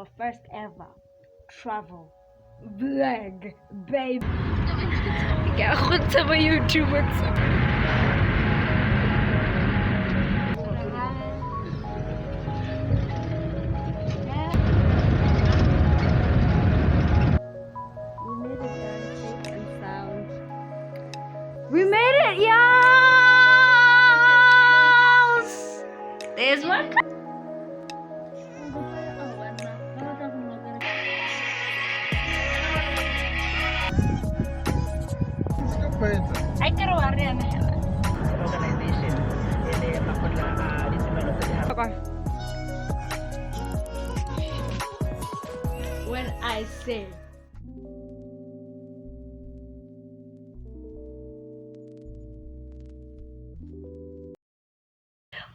our first ever travel vlog, babe. Yeah, goed zo bij YouTube. We made it, y'all! There's one. I can when I say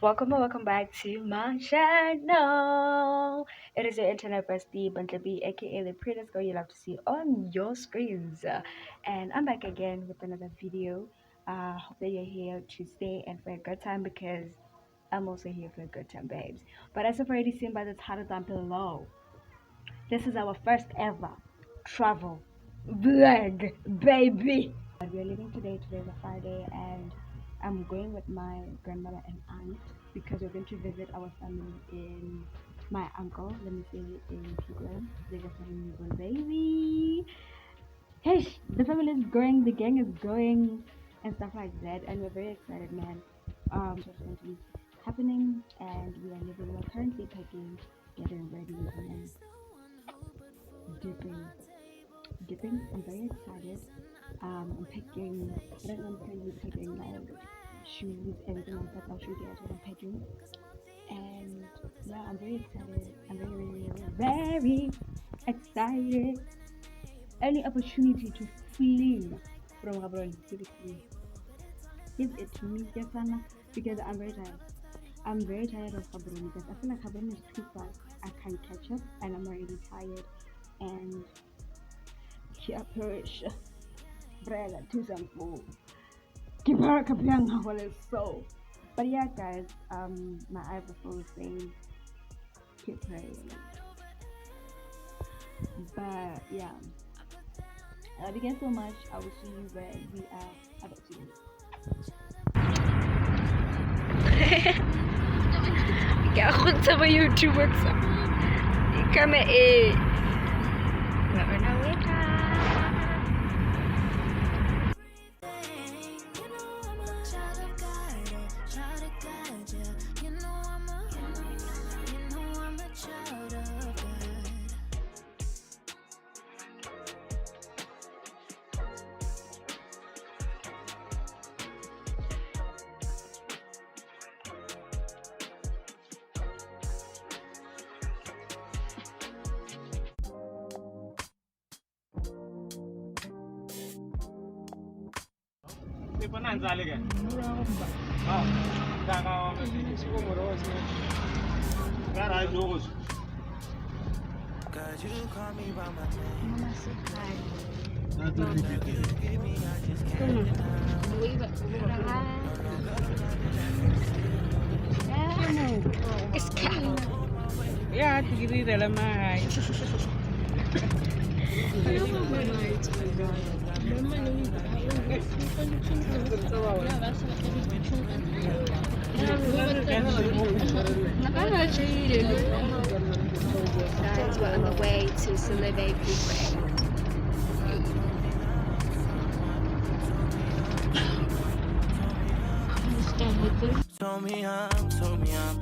welcome back to my channel. It is your internet bestie Bontle B, aka the prettiest girl you love to see on your screens, and I'm back again with another video. Hope that you're here to stay and for a good time, because I'm also here for a good time, babes. But as I've already seen by the title down below, this is our first ever travel vlog, baby. We are leaving today. Today's a Friday, and I'm going with my grandmother and aunt because we're going to visit our family in my uncle. Let me say in Phikwe. They just had a newborn baby. Hey, the family is growing, the gang is growing, and stuff like that. And we're very excited, man. It's going to be happening, and we are living. We're currently packing, getting ready, and dipping. I'm very excited. I'm picking, I don't know, I'm currently picking like shoes, everything like that. I'll show you guys what I'm picking. And yeah, I'm very excited. I'm very excited. Any opportunity to flee from Gaborone, seriously, give it to me, Jasana, because I'm very tired. I'm very tired of Gaborone because I feel like Gaborone is too fast. I can't catch up, and I'm already tired. And yeah, perish. Brother, to some food. Keep her kapyang so. But yeah, guys, my eyebrow is saying keep praying. But yeah, I love you guys so much. I will see you when we are about to leave. Ja, goed zo bij YouTube. Ik kan me Cause you call me by my name. Mama Cejae. It's cat. Yeah, to give you the lemon. Guys, we're on the way to Selebi Phikwe. Show me I'm someone.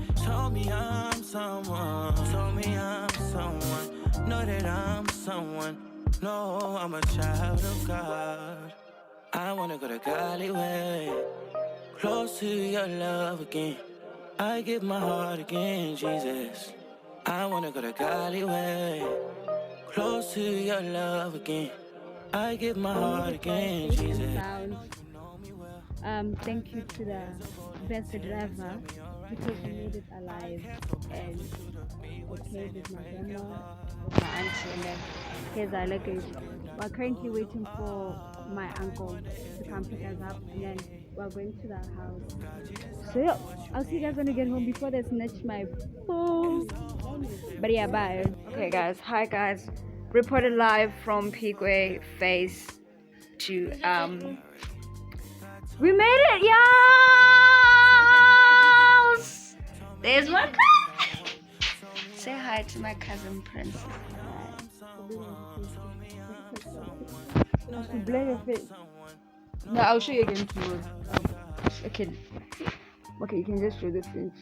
Know that I'm someone. No, I'm a child of God. I wanna go to Golly way, close to your love again. I give my heart again, Jesus. I wanna go to Golly way, close to your love again. I give my heart again, Jesus. Thank you to the best driver because we made it alive, and okay with my grandma, with my auntie, and then here's our luggage. We're currently waiting for my uncle to come pick us up, and then we're going to the house. So yeah, I'll see you guys when we get home before they snatch my phone. But yeah, bye. Okay, guys. Hi, guys. Reported live from Phikwe phase to We made it, y'all! There's my cousin. Say hi to my cousin Princess. I should blur your face. No, I'll show you again tomorrow. Okay. Okay, you can just show the thing.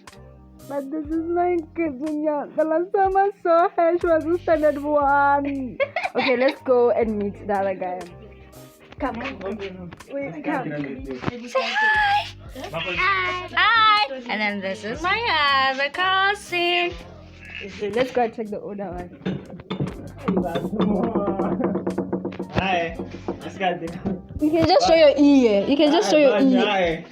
But this is my cousin, yeah. The last time I saw her, she was a standard one. Okay, let's go and meet the other guy. Come. Wait, come. Say hi. Hi. And then this is my other cousin. Okay, let's go and check the older one. Hi. You can just show your ear. You can just show your ear.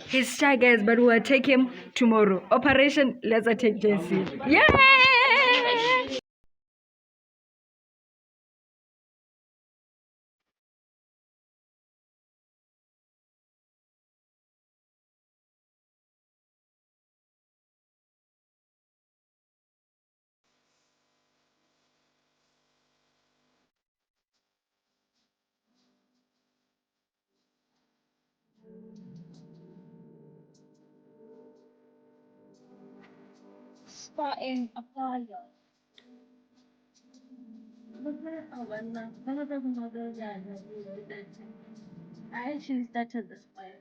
He's shy, guys, but we'll take him tomorrow. Operation Laser Take JC. Yay! Spotting a fire. I choose that to display.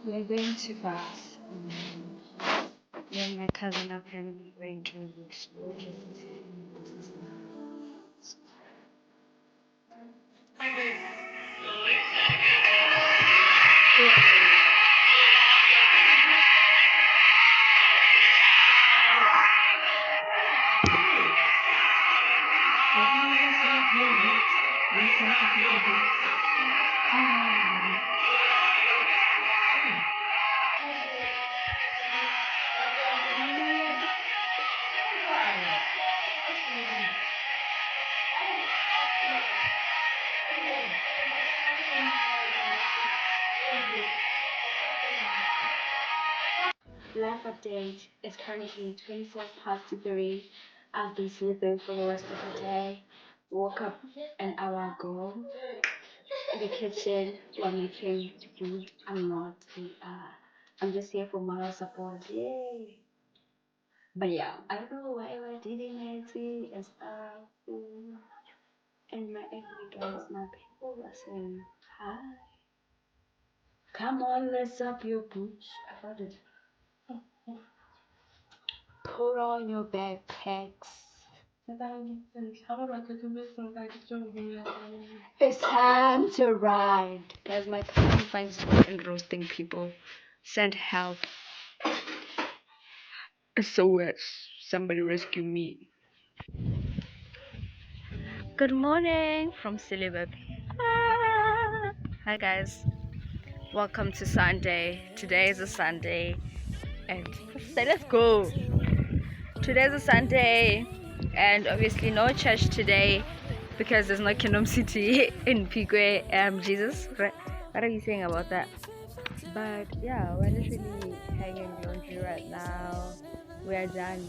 We're going too fast. Me and my cousin are going to explore. Life update is currently 24 past 3. I've been sleeping for the rest of the day. Woke up an hour ago. In the kitchen, we're making food. I'm not. I'm just here for moral support. Yay! But yeah, I don't know why we're dating Nancy and stuff. And my enemy guys, my people are saying hi. Come on, let's up your boots. I found it. Put on your backpacks. It's time to ride. As my cousin finds work in roasting people. Send help. SOS. Somebody rescue me. Good morning from Selebi. Hi guys. Welcome to Sunday. Today is a Sunday. And let's go. Today's a Sunday. And obviously no church today because there's no Kingdom City in Phikwe. Jesus, what are you saying about that? But yeah, we're literally hanging laundry right now. We are done.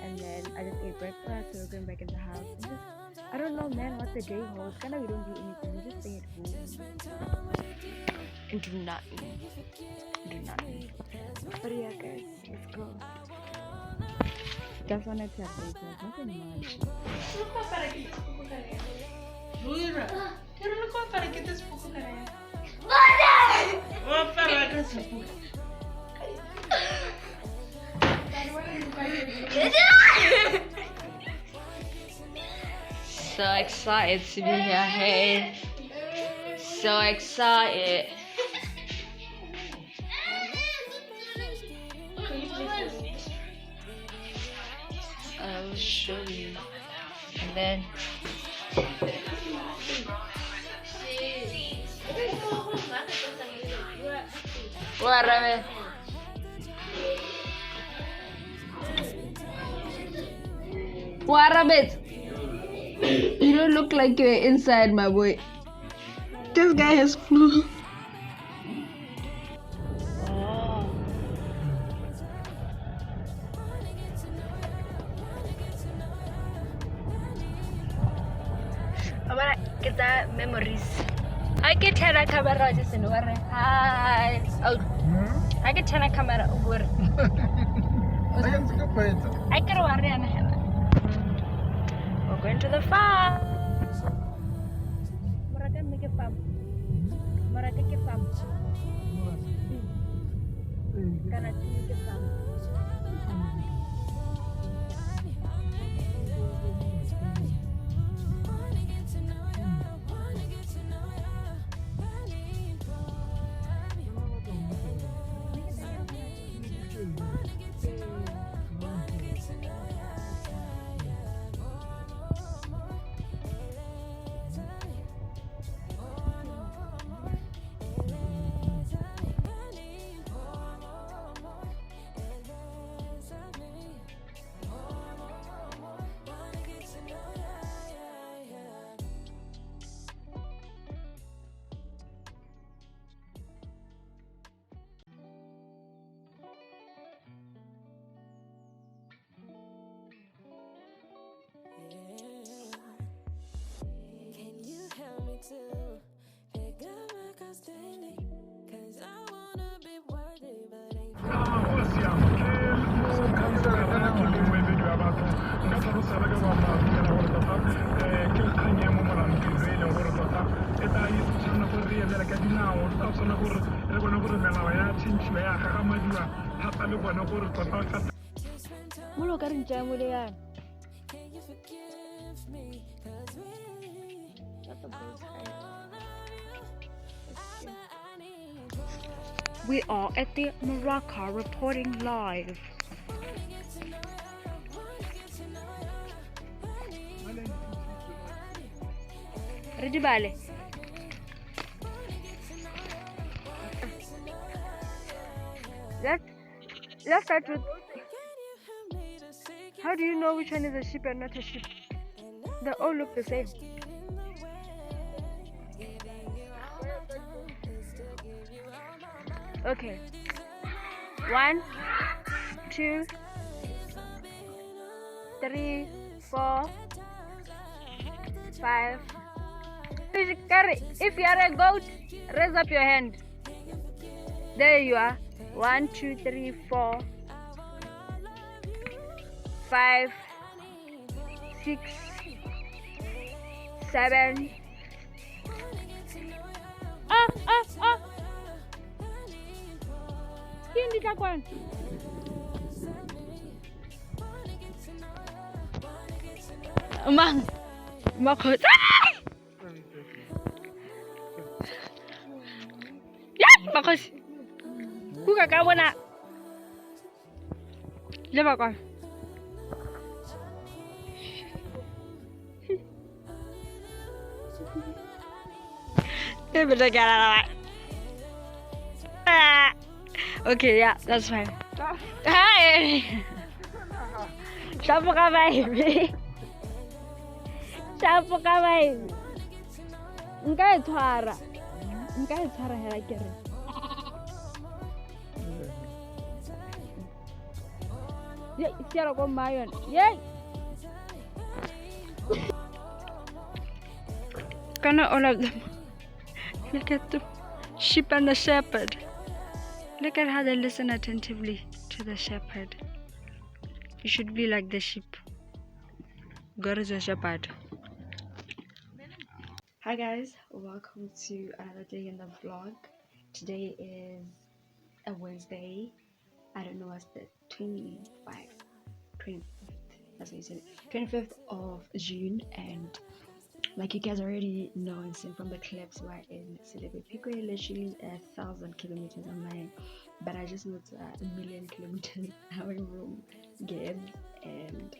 And then I just ate breakfast, so we're going back in the house. And just, I don't know, man, what the day holds. Kind of we don't do anything. We just stay at home and do nothing. Do nothing. But yeah, guys, let's go. Guys, wanna tap this? Nothing much. So excited to be here, hey. So excited. I'll show you. then what rabbit? What rabbit? You don't look like you're inside, my boy. This guy has flu. Amara, get that memories. I get a camera just in worry. Hi. Oh, I get a camera over. I can worry on him. We're going to the farm. Maraga make a farm. Maraga make a farm. Can I make a farm? We are at the Morocco reporting live. Ready, Bale? Let's start with. How do you know which one is a sheep and not a sheep? They all look the same. Okay. 1, 2, 3, 4, 5. If you are a goat, raise up your hand. There you are. 1, 2, 3, 4, 5, 6, 7. Hindi ka kwan. Mang, makot. Yan, makos. Kuka ka wala. Laba ko. Okay, yeah, that's fine. Hi! Siapa ka, baby? Siapa ka, baby? Nka e tshwara hela ke re. Yay, siara ko mayon. Yay! Kinda all of them. Look at the sheep and the shepherd. Look at how they listen attentively to the shepherd. You should be like the sheep. God is a shepherd. Hi guys, welcome to another day in the vlog. Today is a Wednesday. I don't know what's the 25th, that's what you said. 25th of June, and like you guys already know and seen from the clips, we're in Selebi Phikwe, literally 1,000 kilometers on my, but I just moved to 1,000,000 kilometers away from Gibbs, and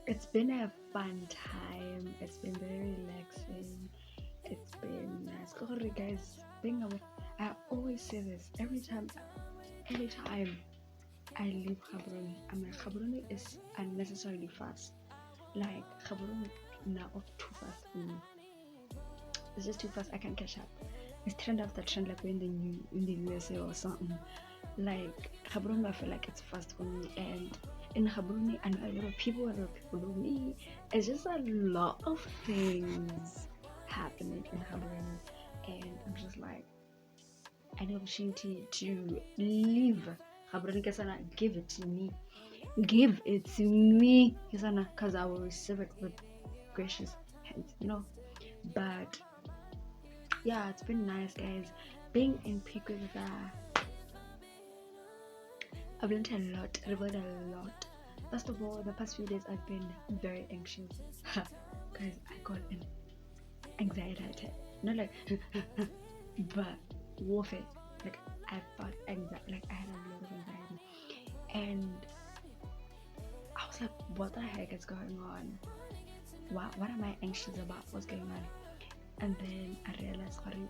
It's been a fun time. It's been very relaxing. It's been nice. Sorry guys, being away. I always say this every time I leave Gaborone. I mean, Gaborone is unnecessarily fast. Like Gaborone now of too fast for me. It's just too fast. I can't catch up. It's trend after trend, like we're in the USA or something. Like Gaborone, I feel like it's fast for me, and in Gaborone, I know a lot of people know me. It's just a lot of things happening in Gaborone, and I'm just like, an opportunity to leave Gaborone, Kesana, give it to me. Give it to me, Kesana, because I will receive it with gracious hands, you know. But yeah, it's been nice, guys. Being in Phikwe, I've learned a lot, reveled a lot. First of all, the past few days I've been very anxious because I got an anxiety attack. Not like, but warfare. Like I felt anxiety, like I had a lot of anxiety, and I was like, "What the heck is going on? What am I anxious about? What's going on?" And then I realized, "What you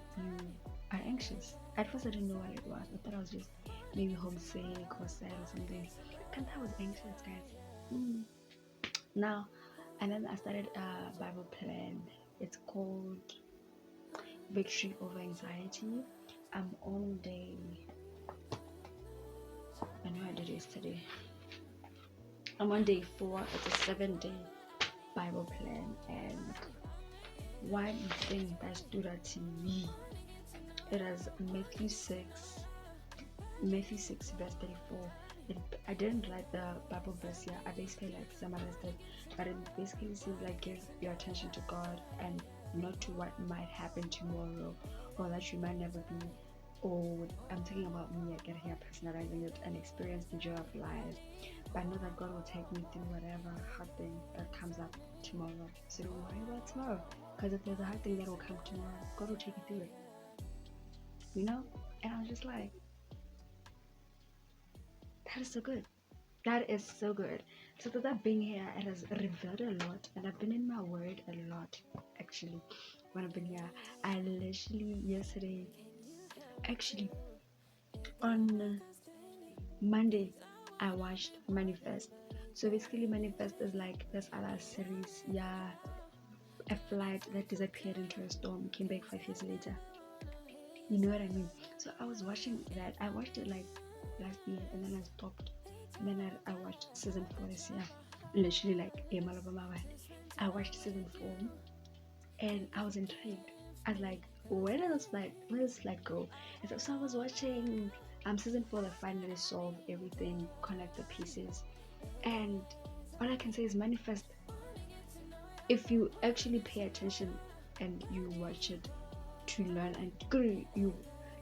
are anxious?" At first, I didn't know what it was. I thought I was just maybe homesick or sad or something. And I was anxious, guys. Now, and then I started a Bible plan. It's called Victory Over Anxiety. I'm on day. I know I did yesterday. I'm on day 4. It's a 7-day Bible plan, and one thing that stood out to me, it is Matthew 6 verse 34. I didn't write the Bible verse here. I basically like summarized it, but it basically seems like give your attention to God and not to what might happen tomorrow or that you might never be. Or I'm talking about me again here, personalizing it and experience the joy of life. But I know that God will take me through whatever hard thing that comes up tomorrow. So don't worry about tomorrow, because if there's a hard thing that will come tomorrow, God will take you through it. You know? And I was just like, that is so good. That is so good. So with that being here, it has revealed a lot, and I've been in my word a lot actually. When I've been here, I literally yesterday, actually on Monday, I watched Manifest. So basically, Manifest is like this other series. Yeah, a flight that disappeared into a storm came back 5 years later. You know what I mean? So I was watching that. I watched it like last year, and then I stopped. And then I watched season 4 this year. Literally like a malabama. I watched season 4, and I was intrigued. I was like, where does this like go? And so I was watching season 4 that finally solved everything, connect the pieces. And all I can say is Manifest. If you actually pay attention and you watch it to learn, and you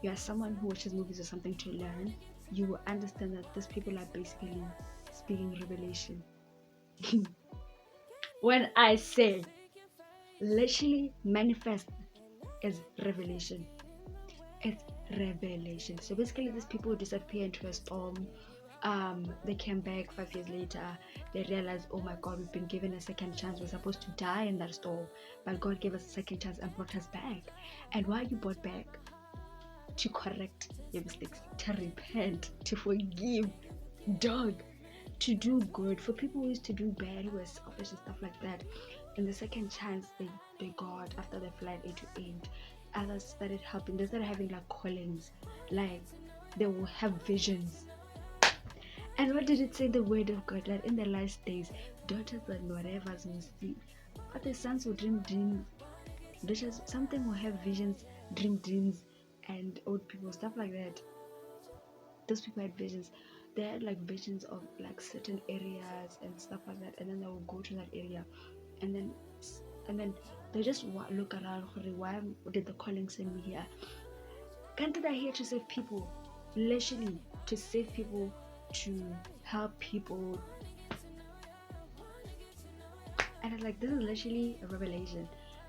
are someone who watches movies or something to learn, you will understand that these people are basically speaking revelation. When I say literally Manifest is revelation, it's revelation. So basically these people disappear into a storm. They came back 5 years later. They realized, oh my God, we've been given a second chance. We're supposed to die in that storm, but God gave us a second chance and brought us back. And why you brought back? To correct your mistakes, to repent, to forgive, dog, to do good. For people who used to do bad, who were selfish and stuff like that, in the second chance they got after the flight A to 8, others started helping. They started having like callings, like they will have visions. And what did it say in the word of God? That in the last days, daughters and whatevers will see, but the sons will dream dreams. Something will have visions, dream dreams, and old people, stuff like that. Those people had visions. They had like visions of like certain areas and stuff like that, and then they will go to that area, and then they just look around. Why did the calling send me here? Can't they here to save people? Literally to save people, to help people. And it's like, this is literally a revelation.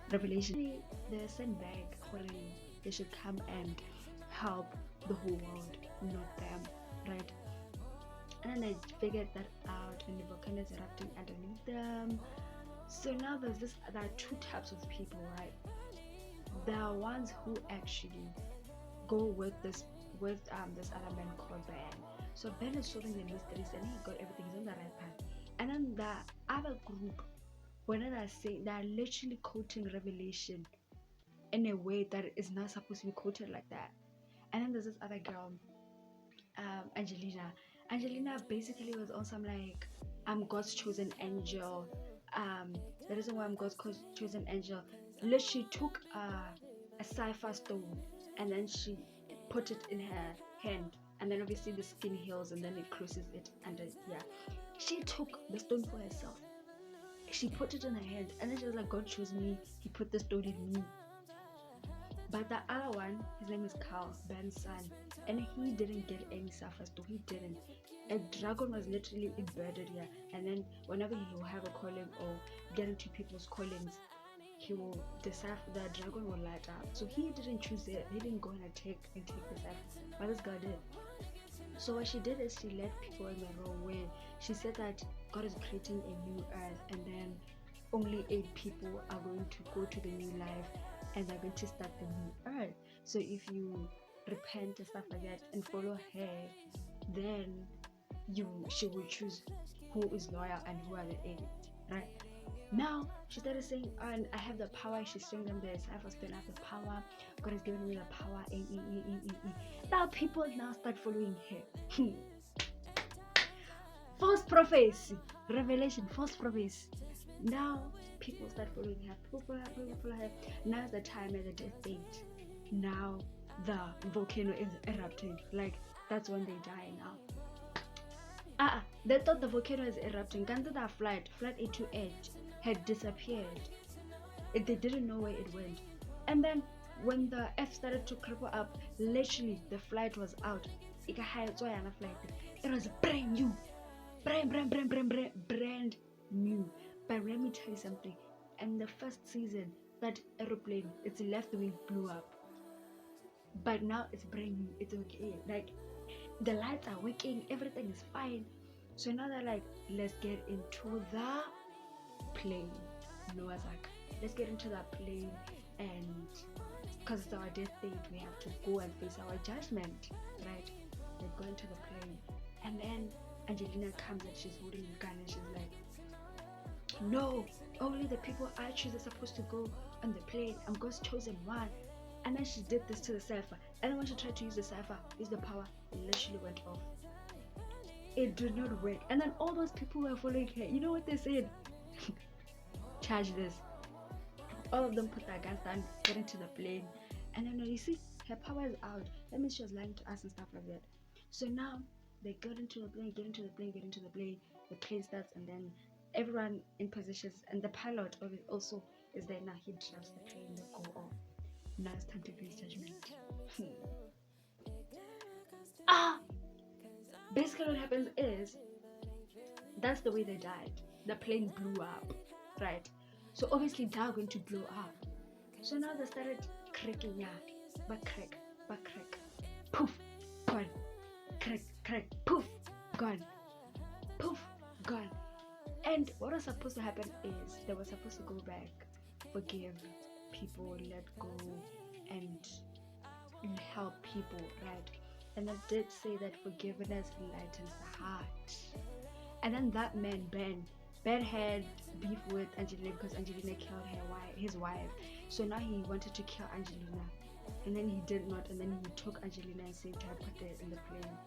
They're sent back calling. They should come and help the whole world, not them, right? And then they figured that out, and the volcano is erupting underneath them. So now there are two types of people, right? There are ones who actually go with this other man called Ben. So Ben is solving the mysteries and he got everything, he's on the right path. And then the other group, when they're literally quoting Revelation in a way that is not supposed to be quoted like that. And then there's this other girl, Angelina basically was also like, I'm God's chosen angel. The reason why I'm God's chosen angel, literally took a cipher stone and then she put it in her hand, and then obviously the skin heals and then it closes it, and she took the stone for herself. She put it in her hand and then she was like, God chose me, he put the stone in me. But the other one, his name is Carl, Ben's son, and he didn't get any cipher stone. He didn't. A dragon was literally embedded here, and then whenever he will have a calling or get into people's callings, he will decipher, the dragon will light up. So he didn't choose it. He didn't go and take the cipher, but this girl did. So what she did is she led people in the wrong way. She said that God is creating a new earth, and then only 8 people are going to go to the new life, and they're going to start the new earth. So if you repent and stuff like that and follow her, then she will choose who is loyal and who are the 8, right? Now she started saying, and I have the power. She's showing them the cipher stone. I have the power. God has given me the power. Now people now start following her. False prophecy, revelation, false prophecy. Now people start following her. People follow her. Now is the time at the death date. Now the volcano is erupting. Like that's when they die now. They thought the volcano is erupting. That flight A28 had disappeared. They didn't know where it went. And then when the F started to cripple up, literally the flight was out. It was brand new. Brand new. But let me tell you something. In the first season, that aeroplane, its left wing blew up. But now it's brand new. It's okay. Like the lights are working, everything is fine. So now they're like, let's get into the plane. Noah's like, let's get into that plane, and because it's our death date, we have to go and face our judgment, right? They go into the plane, and then Angelina comes and she's holding a gun and she's like, no, only the people I choose are supposed to go on the plane. I'm God's chosen one. And then she did this to the cipher, and then when she tried to use the cipher, use the power, it literally went off. It did not work. And then all those people were following her. You know what they said? Charge this. All of them put their guns down, get into the plane, and then you see her power is out. That means she was lying to us and stuff like that. So now they get into the plane, the plane starts, and then everyone in positions, and the pilot of it also is there. Now he drives the plane, they go off. Now it's time to face judgment. Basically what happens is, that's the way they died. The plane blew up, right? So obviously they're going to blow up. So now they started cracking, back crack, poof, gone, crack, poof, gone, and what was supposed to happen is they were supposed to go back, forgive people, let go, and help people, right? And I did say that forgiveness lightens the heart. And then that man, Ben had beef with Angelina because Angelina killed his wife. So now he wanted to kill Angelina, and then he did not, and then he took Angelina and saved her, put her in the plane.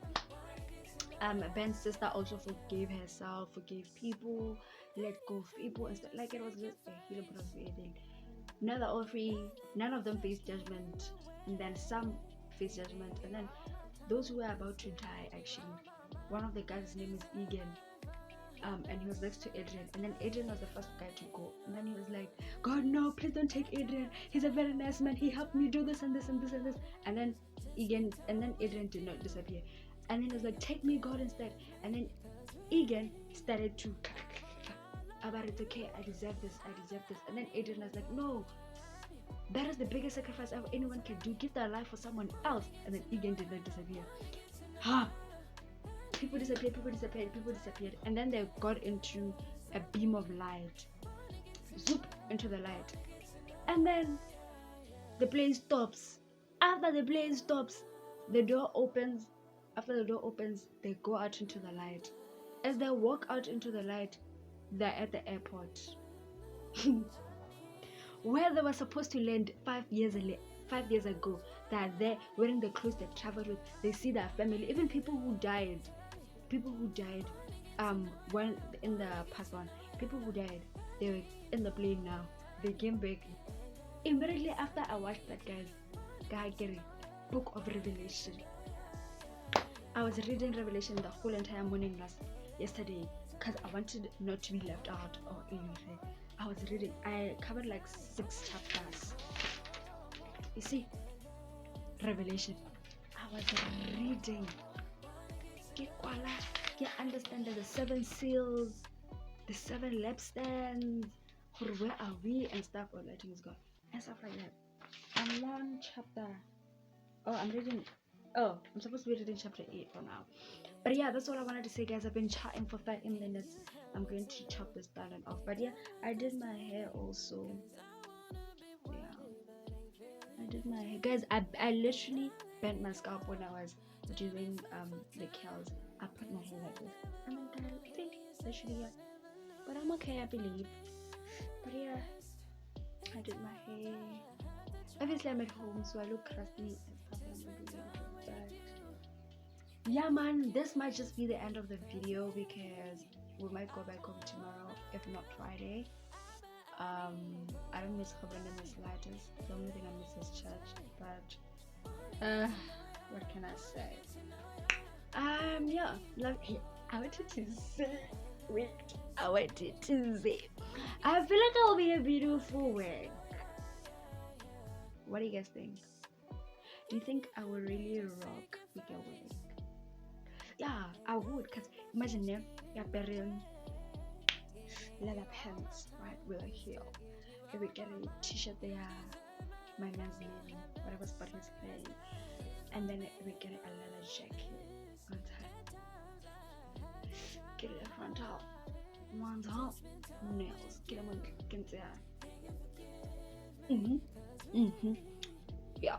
Ben's sister also forgave herself, forgave people, let go of people and stuff. Like it was just a healing process. Now that all three, none of them faced judgment, and then some faced judgment, and then those who were about to die, actually, one of the guys' name is Egan, and he was next to Adrian, and then Adrian was the first guy to go, and then he was like, God, no, please don't take Adrian, he's a very nice man, he helped me do this and this and this and this, and then Adrian did not disappear, and then he was like, take me, God, instead, and then Egan started to about it's okay, I deserve this, and then Adrian was like, no, that is the biggest sacrifice anyone can do, give their life for someone else, and then Egan did not disappear. People disappeared, and then they got into a beam of light, zoop into the light, and then the plane stops. After the plane stops, the door opens. After the door opens, they go out into the light. As they walk out into the light, they're at the airport where they were supposed to land 5 years ago. They're there wearing the clothes they traveled with. They see their family, even people who died when in the past one, people who died, they were in the plane now. They came back immediately after I watched that, guys. Book of Revelation. I was reading Revelation the whole entire morning yesterday because I wanted not to be left out or anything. I was reading. I covered like 6 chapters. You see, Revelation. I was reading. Get understand the 7 seals, the 7 lampstands, where are we and stuff. All that is gone and stuff like that. I'm on chapter. I'm supposed to be reading chapter 8 for now. But yeah, that's all I wanted to say, guys. I've been chatting for 5 minutes. I'm going to chop this down and off. But yeah, I did my hair also. Yeah, I did my hair, guys. I literally bent my scalp when I was doing the curls. I put my hair like this. I think literally, yeah. But I'm okay, I believe. But yeah, I did my hair. Obviously, I'm at home, so I look crusty and stuff. But yeah, man, this might just be the end of the video because we might go back home tomorrow, if not Friday. I don't miss Heaven in the slightest. The only thing I miss is church. But what can I say? Yeah, I wanted to say. I feel like I'll be a beautiful wig. What do you guys think? Do you think I will really rock with a wig? Yeah, I would, because imagine them, you're wearing leather pants, right, with a heel. If we get a t-shirt there, my man's name, whatever spot his face, and then we get a leather jacket on top. Get it on top. One top. Nails. Get them on there. Yeah.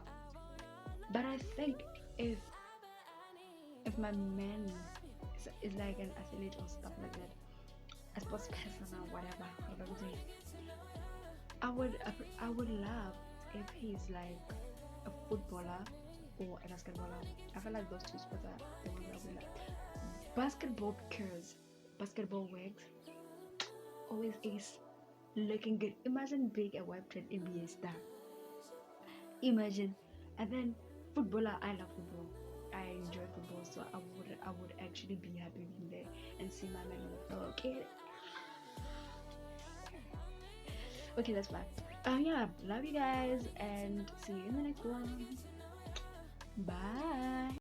But I think if my man is like an athlete or stuff like that, a sports person or whatever, I would love if he's like a footballer or a basketballer. I feel like those 2 sports are the ones I would like. Basketball curls, basketball wigs, always is looking good. Imagine being a web-10 NBA star. Imagine. And then footballer, I love football. I enjoy football, so I would actually be happy being there and see my man on the floor. Okay, that's fine. Yeah, love you guys and see you in the next one. Bye.